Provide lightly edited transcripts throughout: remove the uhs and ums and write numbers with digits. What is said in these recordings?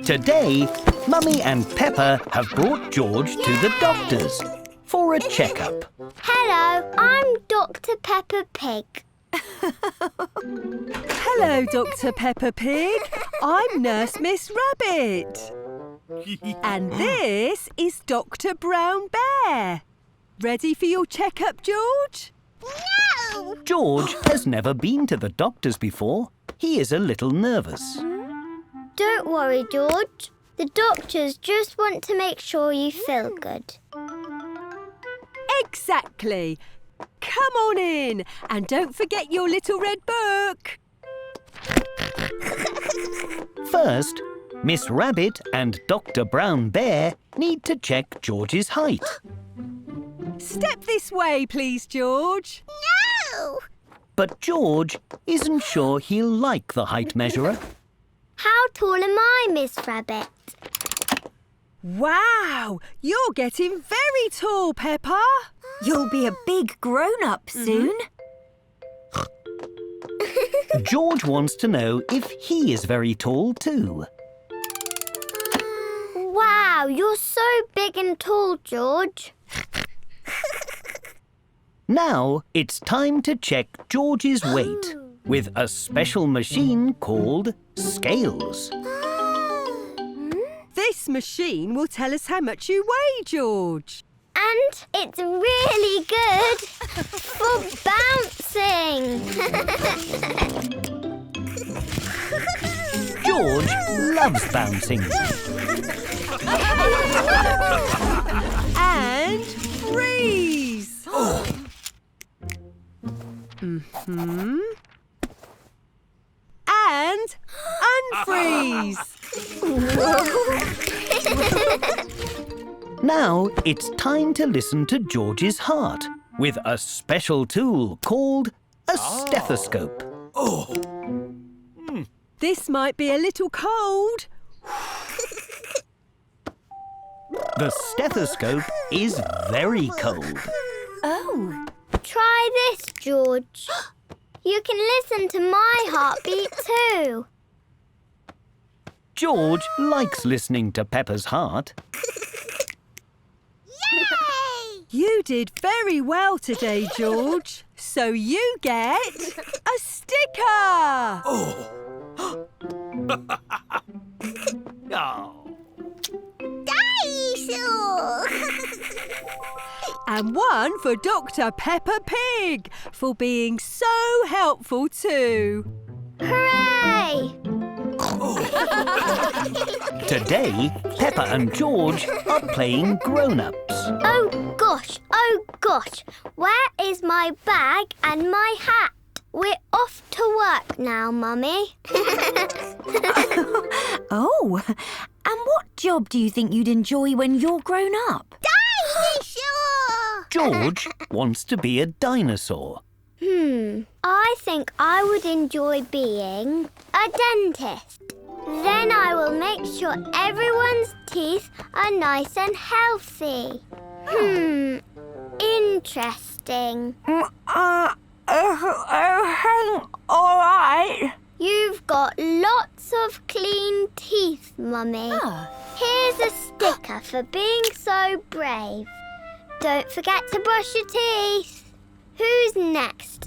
Today, Mummy and Peppa have brought George to the doctor's for a checkup. Hello, I'm Dr. Peppa Pig. Hello, Dr. Peppa Pig. I'm Nurse Miss Rabbit. And this is Dr. Brown Bear. Ready for your checkup, George? No! George has never been to the doctor's before. He is a little nervous. Don't worry, George. The doctors just want to make sure you feel good. Exactly. Come on in and don't forget your little red book. First, Miss Rabbit and Dr. Brown Bear need to check George's height. Step this way, please, George. No! But George isn't sure he'll like the height measurer. How tall am I, Miss Rabbit? Wow, you're getting very tall, Peppa. You'll be a big grown-up soon. George wants to know if he is very tall too. Wow, you're so big and tall, George. Now it's time to check George's weight with a special machine called scales. This machine will tell us how much you weigh, George. And it's really good for bouncing. George loves bouncing. And freeze. And unfreeze. Now it's time to listen to George's heart with a special tool called a stethoscope. This might be a little cold. The stethoscope is very cold. Oh. Try this, George. You can listen to my heartbeat too. George likes listening to Peppa's heart. Yay! You did very well today, George. So you get a sticker. Dinosaur! And one for Dr. Peppa Pig for being so helpful too. Hooray! Today, Peppa and George are playing grown-ups. Oh gosh. Where is my bag and my hat? We're off to work now, Mummy. Oh. And what job do you think you'd enjoy when you're grown up? Dinosaur! George wants to be a dinosaur. I think I would enjoy being a dentist. Then I will make sure everyone's teeth are nice and healthy. Interesting. All right. You've got lots of clean teeth, Mummy. Here's a sticker for being so brave. Don't forget to brush your teeth. Who's next?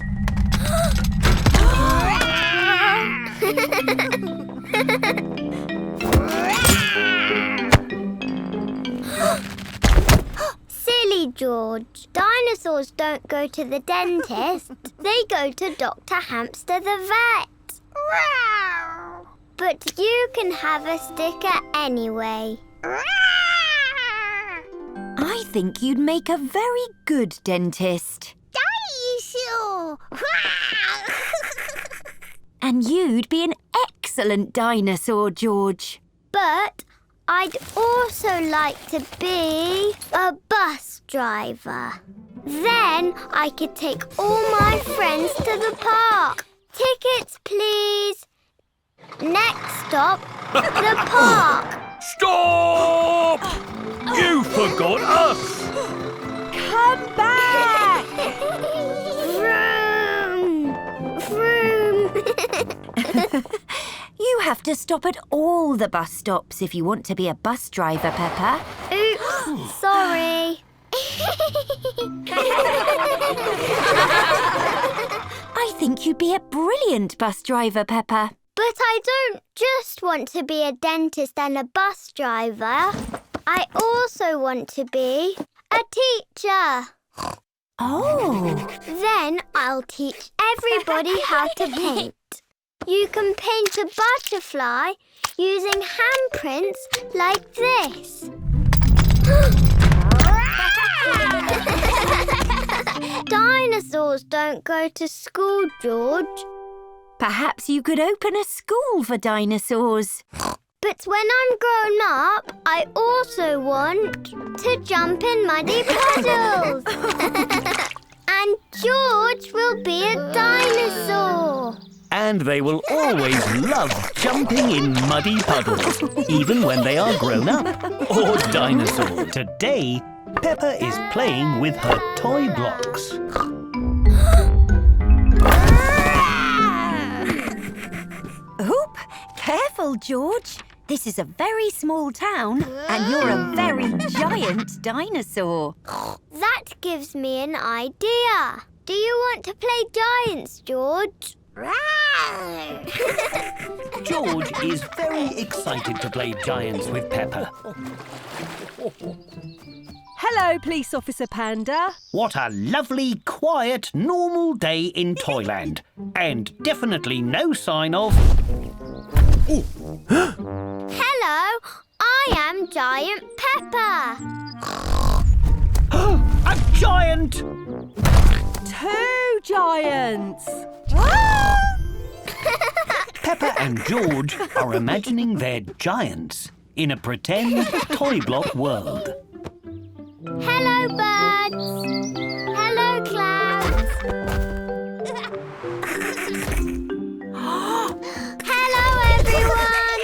Silly George. Dinosaurs don't go to the dentist. They go to Dr. Hamster the vet. But you can have a sticker anyway. I think you'd make a very good dentist. Dinosaur! And you'd be an excellent dinosaur, George. But I'd also like to be a bus driver. Then I could take all my friends to the park. Tickets, please. Next stop, the park. Stop! You forgot us! Come back! Vroom! Vroom! You have to stop at all the bus stops if you want to be a bus driver, Peppa. Oops, sorry. I think you'd be a brilliant bus driver, Peppa. But I don't just want to be a dentist and a bus driver. I also want to be a teacher. Oh. Then I'll teach everybody how to paint. You can paint a butterfly using handprints like this. Dinosaurs don't go to school, George. Perhaps you could open a school for dinosaurs. But when I'm grown up, I also want to jump in muddy puddles. And George will be a dinosaur. And they will always love jumping in muddy puddles, even when they are grown up or dinosaurs. Today, Peppa is playing with her toy blocks. Oop! Careful, George. This is a very small town and you're a very giant dinosaur. That gives me an idea. Do you want to play giants, George? George is very excited to play giants with Peppa. Hello, Police Officer Panda. What a lovely, quiet, normal day in Toyland. And definitely no sign of... Hello, I am Giant Peppa. A giant! 2 giants. Peppa and George are imagining they're giants in a pretend toy block world. Hello, birds. Hello, clouds. Hello, everyone.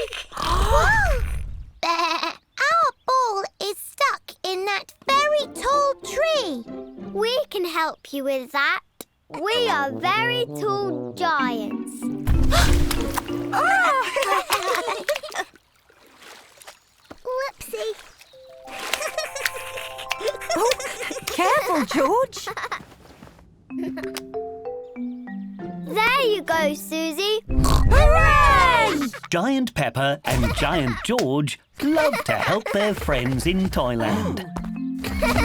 Our ball is stuck in that very tall tree. We can help you with that. We are very tall giants. Whoopsie. Oh, careful, George. There you go, Susie. Hooray! Giant Peppa and Giant George love to help their friends in Toyland.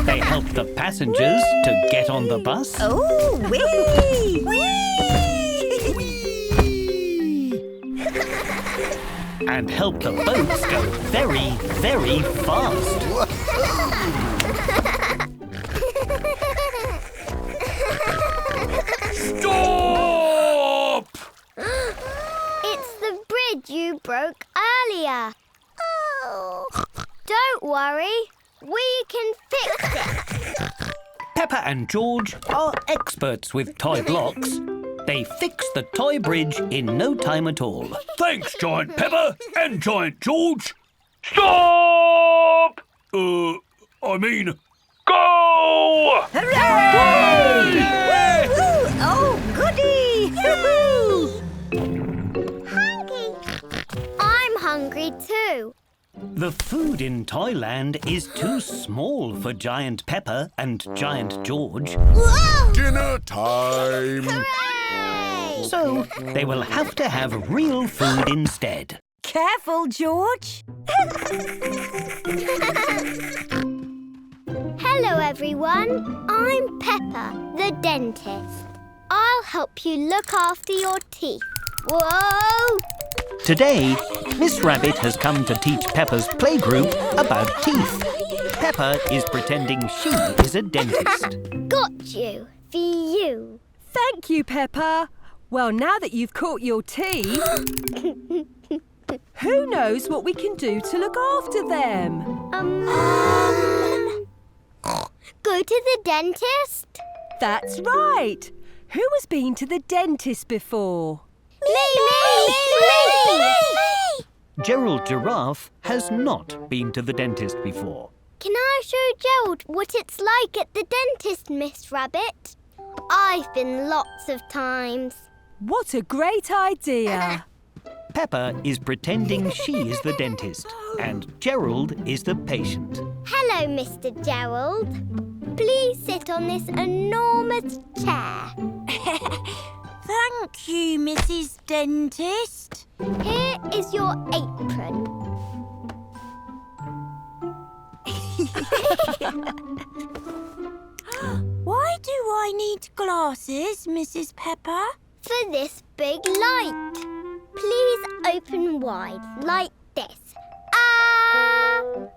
They help the passengers to get on the bus. Oh, whee! And help the boats go very, very fast. Stop! It's the bridge you broke earlier. Oh. Don't worry. We can fix it. Peppa and George are experts with toy blocks. They fix the toy bridge in no time at all. Thanks, Giant Peppa and Giant George. Stop! I mean, go! Hooray! Woo-hoo! Oh, goody! Hoo-hoo! Hungry. I'm hungry too. The food in Toyland is too small for Giant Peppa and Giant George. Whoa! Dinner time! Hooray! So they will have to have real food instead. Careful, George. Hello, everyone. I'm Peppa, the dentist. I'll help you look after your teeth. Whoa! Today, Miss Rabbit has come to teach Peppa's playgroup about teeth. Peppa is pretending she is a dentist. Got you. For you. Thank you, Peppa. Well, now that you've caught your teeth, who knows what we can do to look after them? Go to the dentist? That's right. Who has been to the dentist before? Me! Gerald Giraffe has not been to the dentist before. Can I show Gerald what it's like at the dentist, Miss Rabbit? I've been lots of times. What a great idea. Peppa is pretending she is the dentist and Gerald is the patient. Hello, Mr. Gerald. Please sit on this enormous chair. Thank you, Mrs. Dentist. Here is your apron. Why do I need glasses, Mrs. Peppa? For this big light. Please open wide like this.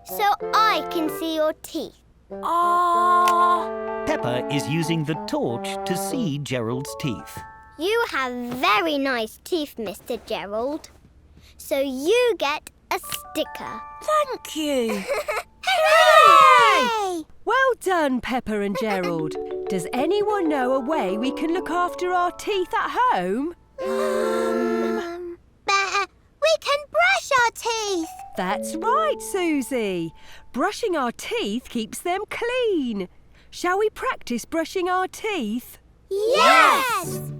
So I can see your teeth. Peppa is using the torch to see Gerald's teeth. You have very nice teeth, Mr. Gerald. So you get a sticker. Thank you. Hooray! Well done, Peppa and Gerald. Does anyone know a way we can look after our teeth at home? We can brush our teeth. That's right, Susie. Brushing our teeth keeps them clean. Shall we practice brushing our teeth? Yes!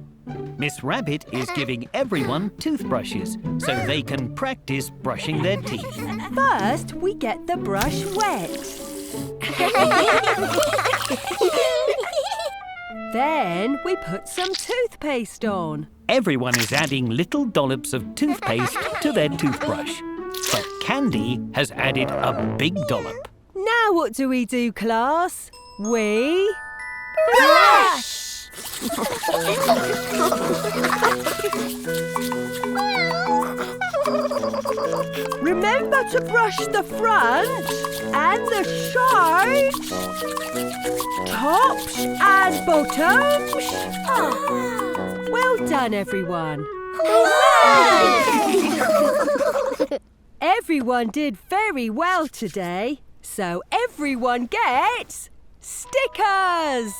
Miss Rabbit is giving everyone toothbrushes so they can practice brushing their teeth. First, we get the brush wet. Then we put some toothpaste on. Everyone is adding little dollops of toothpaste to their toothbrush. But Candy has added a big dollop. Now what do we do, class? We... Brush! Remember to brush the front and the sides, tops and bottoms. Well done, everyone. Everyone did very well today, so everyone gets stickers.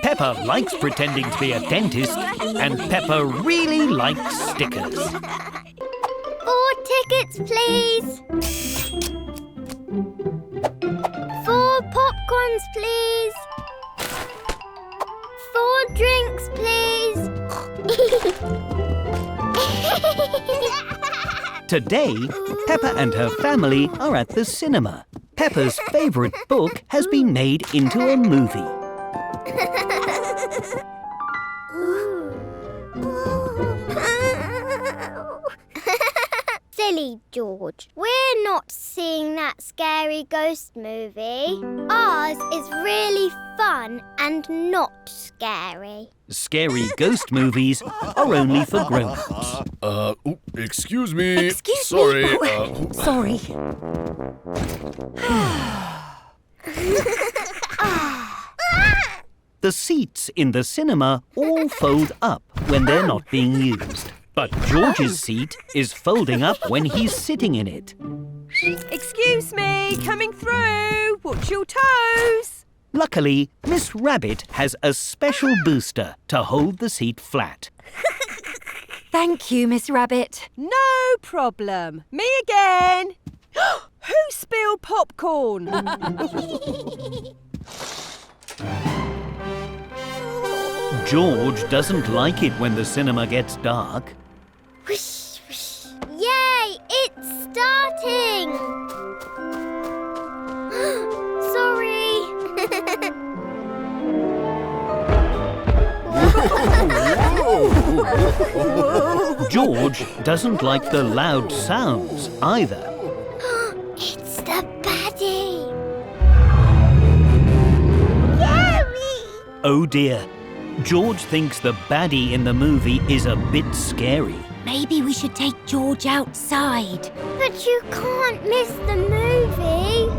Peppa likes pretending to be a dentist and Peppa really likes stickers. 4 tickets, please. 4 popcorns, please. 4 drinks, please. Today, Peppa and her family are at the cinema. Peppa's favourite book has been made into a movie. Silly George, we're not seeing that scary ghost movie. Ours is really fun and not scary. Scary ghost movies are only for grown-ups. Excuse me. Excuse Sorry. me. Sorry. The seats in the cinema all fold up when they're not being used. But George's seat is folding up when he's sitting in it. Excuse me, coming through. Watch your toes. Luckily, Miss Rabbit has a special booster to hold the seat flat. Thank you, Miss Rabbit. No problem. Me again. Who spilled popcorn? George doesn't like it when the cinema gets dark. Whoosh, whoosh. Yay! It's starting! Sorry. George doesn't like the loud sounds either. It's the baddie. Oh dear. George thinks the baddie in the movie is a bit scary. Maybe we should take George outside. But you can't miss the movie.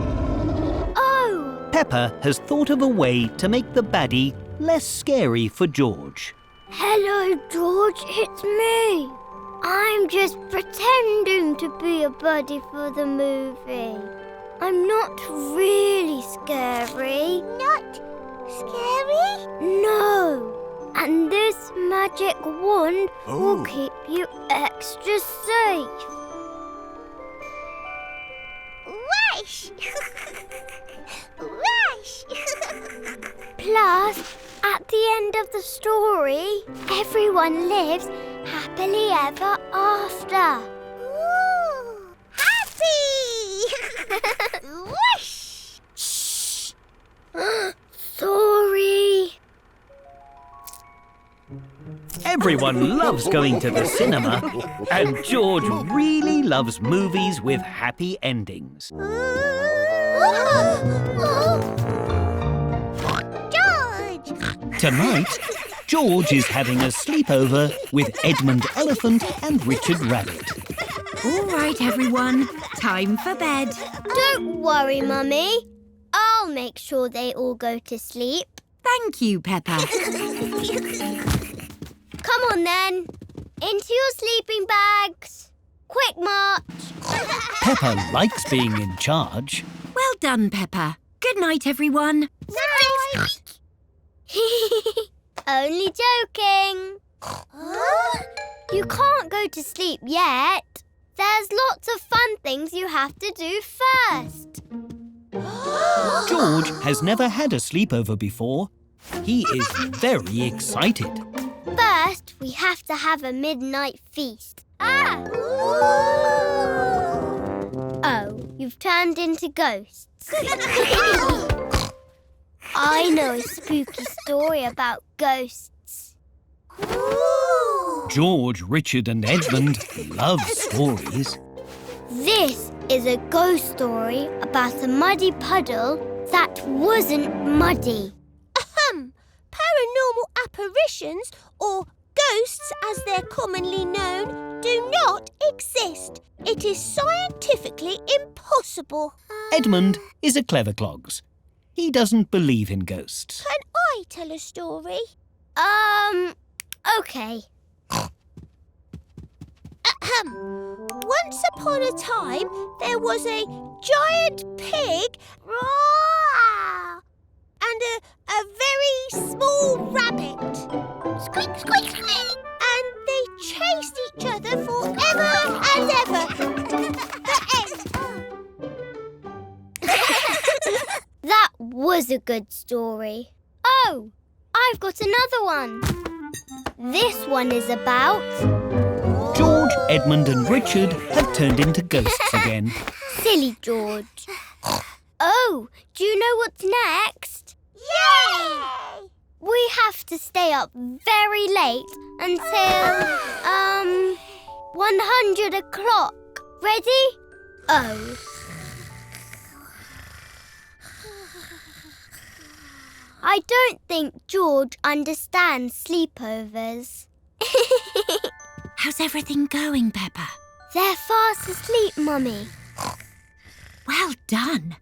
Oh, Peppa has thought of a way to make the baddie less scary for George. hello, George. It's me. I'm just pretending to be a buddy for the movie. I'm not really scary. Not scary? No. And this magic wand will keep you extra safe. Rush! Rush! Plus, at the end of the story, everyone lives happily ever after. Ooh, happy! Whoosh! Shh! Sorry. Everyone loves going to the cinema, and George really loves movies with happy endings. George! Tonight, George is having a sleepover with Edmund Elephant and Richard Rabbit. All right, everyone. Time for bed. Don't worry, Mummy. I'll make sure they all go to sleep. Thank you, Peppa. Come on, then. Into your sleeping bags. Quick march. Peppa likes being in charge. Well done, Peppa. Good night, everyone. Night. Only joking. You can't go to sleep yet. There's lots of fun things you have to do first. George has never had a sleepover before. He is very excited. First, we have to have a midnight feast. Oh, you've turned into ghosts. I know a spooky story about ghosts. George, Richard and Edmund love stories. This is a ghost story about a muddy puddle that wasn't muddy. Paranormal apparitions, or ghosts as they're commonly known, do not exist. It is scientifically impossible. Edmund is a clever clogs. He doesn't believe in ghosts. Can I tell a story? Okay. Once upon a time, there was a giant pig and a very small rabbit. Squeak, squeak, squeak. And they chased each other forever and ever. The end. That was a good story. Oh, I've got another one. This one is about... George, Edmund and Richard have turned into ghosts again. Silly George. Oh, do you know what's next? Yay! We have to stay up very late until, 100 o'clock. Ready? Oh. I don't think George understands sleepovers. How's everything going, Peppa? They're fast asleep, Mummy. Well done.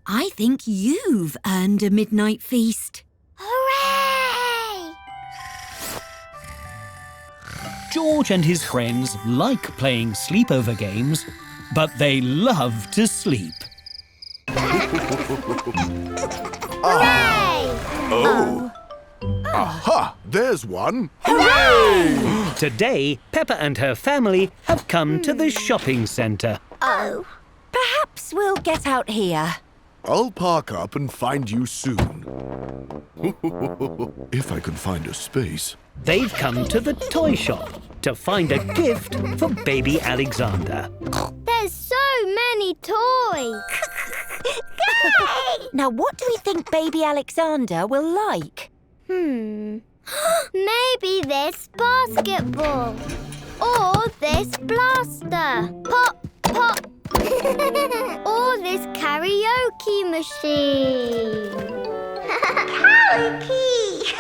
I think you've earned a midnight feast. Hooray! George and his friends like playing sleepover games, but they love to sleep. Hooray! Oh. Aha! There's one. Hooray! Today, Peppa and her family have come to the shopping centre. Oh. Perhaps we'll get out here. I'll park up and find you soon. If I can find a space. They've come to the toy shop to find a gift for baby Alexander. There's so many toys. Now, what do we think baby Alexander will like? Maybe this basketball. Or this blaster. Pop, pop. Or this karaoke machine. Karaoke!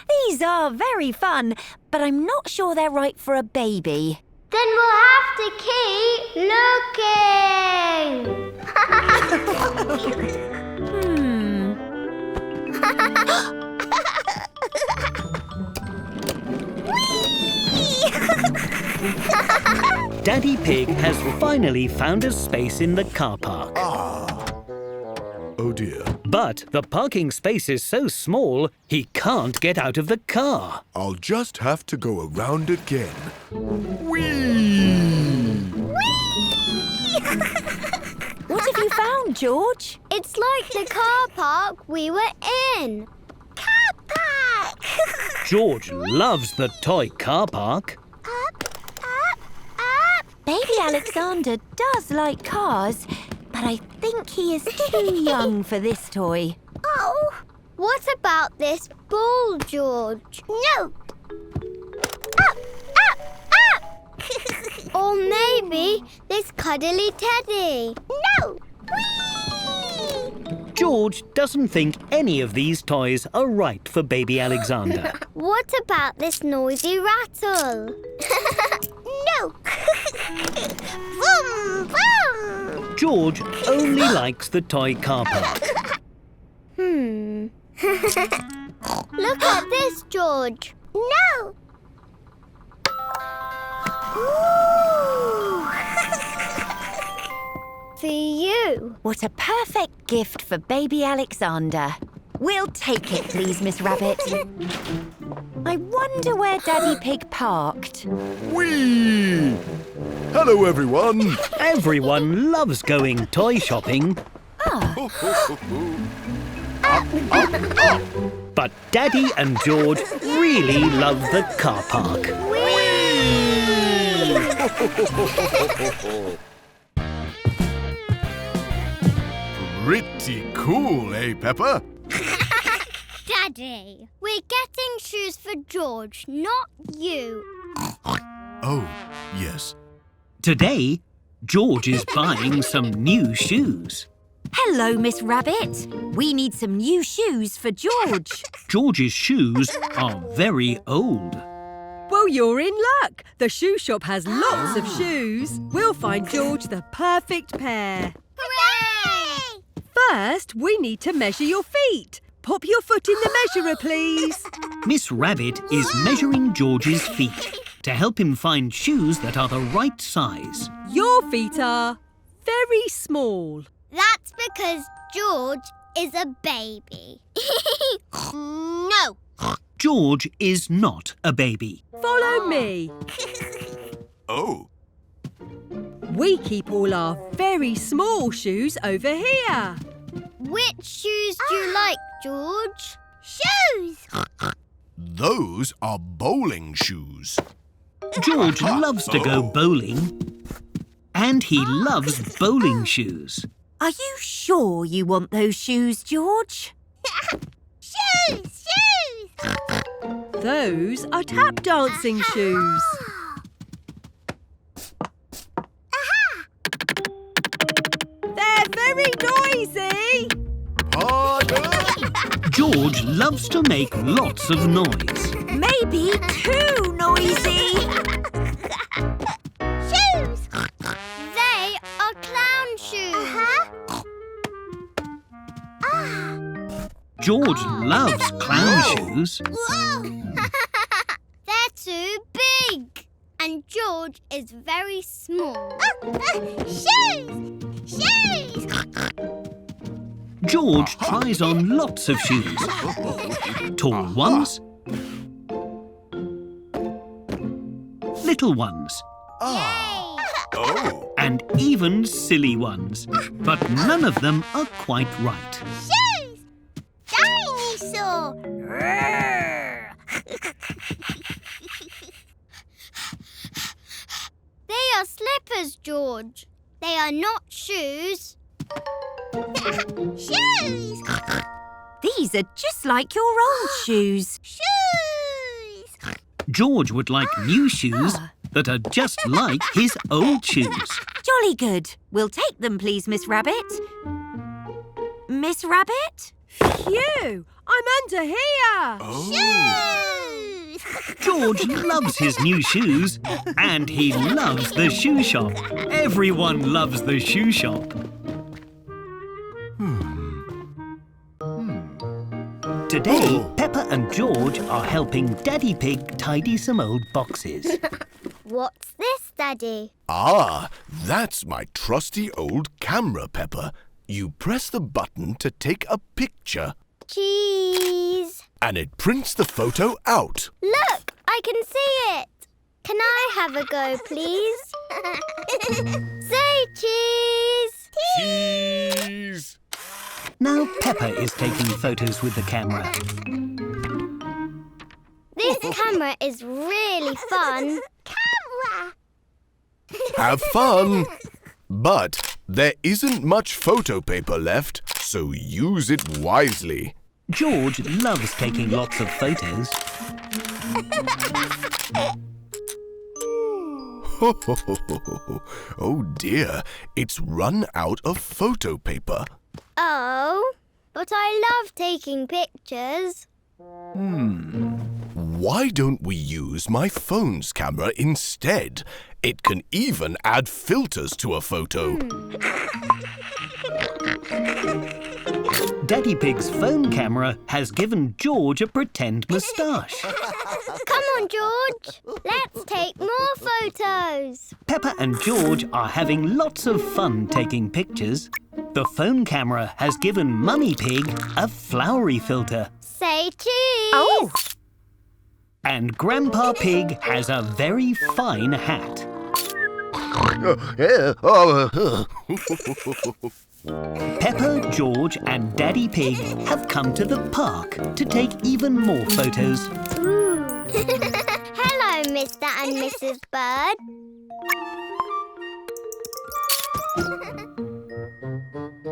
These are very fun, but I'm not sure they're right for a baby. Then we'll have to keep looking. Daddy Pig has finally found a space in the car park. Oh dear. But the parking space is so small, he can't get out of the car. I'll just have to go around again. Whee! What have you found, George? It's like the car park we were in. Car park! George loves the toy car park. Baby Alexander does like cars, but I think he is too young for this toy. Oh, what about this ball, George? No. Up, up, up! Or maybe this cuddly teddy. No. Whee! George doesn't think any of these toys are right for baby Alexander. What about this noisy rattle? No. Vroom, vroom. George only likes the toy car park. Look at this, George. No. Ooh. For you. What a perfect gift for baby Alexander. We'll take it, please, Miss Rabbit. I wonder where Daddy Pig parked. Whee! Hello, everyone. Everyone loves going toy shopping. But Daddy and George really love the car park. Pretty cool, eh, Peppa? Daddy, we're getting shoes for George, not you. Oh, yes. Today, George is buying some new shoes. Hello, Miss Rabbit. We need some new shoes for George. George's shoes are very old. Well, you're in luck. The shoe shop has lots of shoes. We'll find George the perfect pair. Hooray! First, we need to measure your feet. Pop your foot in the measurer, please. Miss Rabbit is measuring George's feet to help him find shoes that are the right size. Your feet are very small. That's because George is a baby. No. George is not a baby. Follow me. Oh. We keep all our very small shoes over here. Which shoes do you like, George? Shoes. Those are bowling shoes. George loves to go bowling. And he loves bowling shoes. Are you sure you want those shoes, George? Shoes. Those are tap dancing shoes. They're very noisy. Pardon? George loves to make lots of noise. Maybe too noisy. Shoes. They are clown shoes. George loves clown shoes. They're too big. And George is very small. Shoes. George tries on lots of shoes. Tall ones. Little ones. Oh. And even silly ones. But none of them are quite right. Shoes. Dinosaur. They are slippers, George. They are not shoes. Shoes. These are just like your old shoes. Shoes. George would like new shoes that are just like his old shoes. Jolly good. We'll take them, please, Miss Rabbit. Miss Rabbit? Phew! I'm under here. Shoes. George loves his new shoes and he loves the shoe shop. Everyone loves the shoe shop. Today, Peppa and George are helping Daddy Pig tidy some old boxes. What's this, Daddy? Ah, that's my trusty old camera, Peppa. You press the button to take a picture Cheese. and it prints the photo out. Look, I can see it. Can I have a go, please? Say cheese. Cheese! Now Peppa is taking photos with the camera. This camera is really fun. Camera. Have fun! But there isn't much photo paper left, so use it wisely. George loves taking lots of photos. Oh dear, it's run out of photo paper. Oh, but I love taking pictures. Why don't we use my phone's camera instead? It can even add filters to a photo. Daddy Pig's phone camera has given George a pretend moustache. Come on, George. Let's take more photos. Peppa and George are having lots of fun taking pictures. The phone camera has given Mummy Pig a flowery filter. Say cheese. Oh! And Grandpa Pig has a very fine hat. Peppa, George and Daddy Pig have come to the park to take even more photos. Ooh. Hello, Mr. and Mrs. Bird.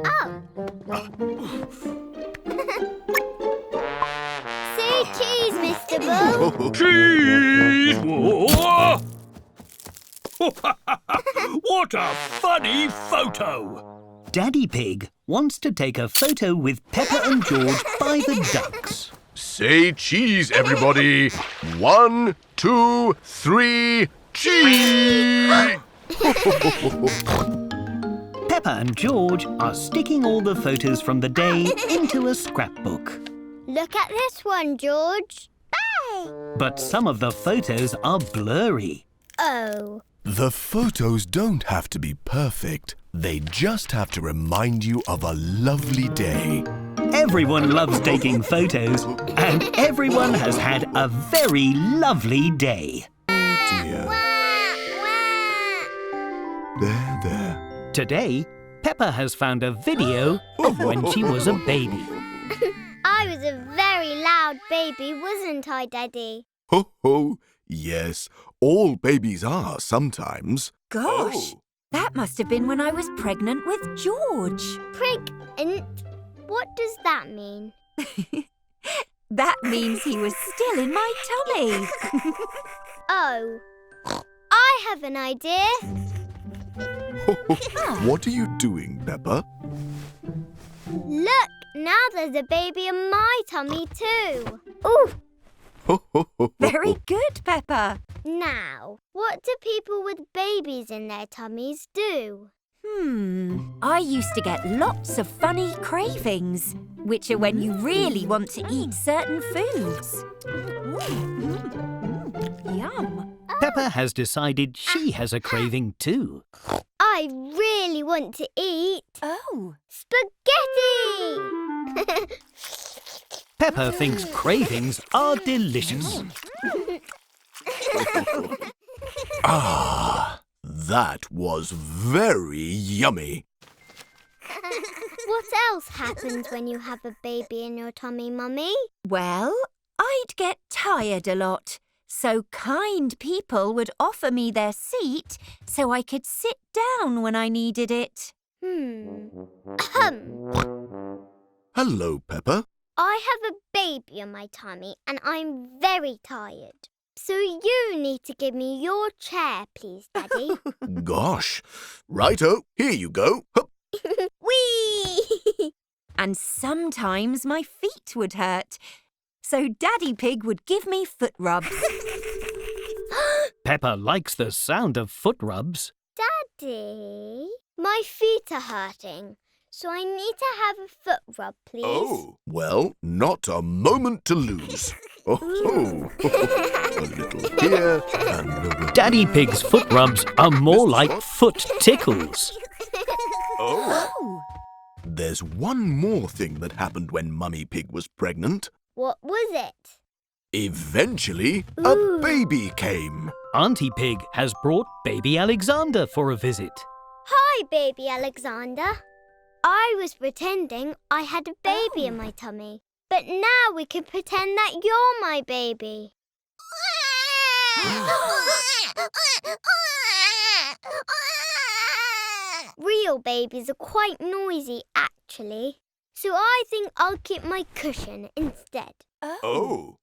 Oh. Say cheese, Mr. Bull. Cheese! Whoa! What a funny photo! Daddy Pig wants to take a photo with Peppa and George by the ducks. Say cheese, everybody. 1, 2, 3, cheese! Peppa and George are sticking all the photos from the day into a scrapbook. Look at this one, George. But some of the photos are blurry. Oh. The photos don't have to be perfect. They just have to remind you of a lovely day. Everyone loves taking photos, and everyone has had a very lovely day. Oh dear. There. Today, Peppa has found a video of when she was a baby. I was a very loud baby, wasn't I, Daddy? Ho. Yes, all babies are sometimes. Gosh, that must have been when I was pregnant with George. Pregnant? What does that mean? That means he was still in my tummy. Oh, I have an idea. What are you doing, Peppa? Look, now there's a baby in my tummy too. Ooh. Very good, Peppa. Now, what do people with babies in their tummies do? I used to get lots of funny cravings, which are when you really want to eat certain foods. Yum. Peppa has decided she has a craving too. I really want to eat Oh. spaghetti! Peppa thinks cravings are delicious. That was very yummy. What else happens when you have a baby in your tummy, Mummy? Well, I'd get tired a lot, so kind people would offer me their seat so I could sit down when I needed it. Hello, Peppa. I have a baby in my tummy and I'm very tired. So you need to give me your chair, please, Daddy. Gosh. Righto, here you go. Hup. Whee! And sometimes my feet would hurt, so Daddy Pig would give me foot rubs. Peppa likes the sound of foot rubs. Daddy, my feet are hurting, so I need to have a foot rub, please. Oh, well, not a moment to lose. A little here and a little... Daddy Pig's foot rubs are more like foot tickles. Oh! There's one more thing that happened when Mummy Pig was pregnant. What was it? Eventually, a baby came. Auntie Pig has brought baby Alexander for a visit. Hi, baby Alexander. I was pretending I had a baby in my tummy. But now we can pretend that you're my baby. Real babies are quite noisy, actually. So I think I'll keep my cushion instead. Oh.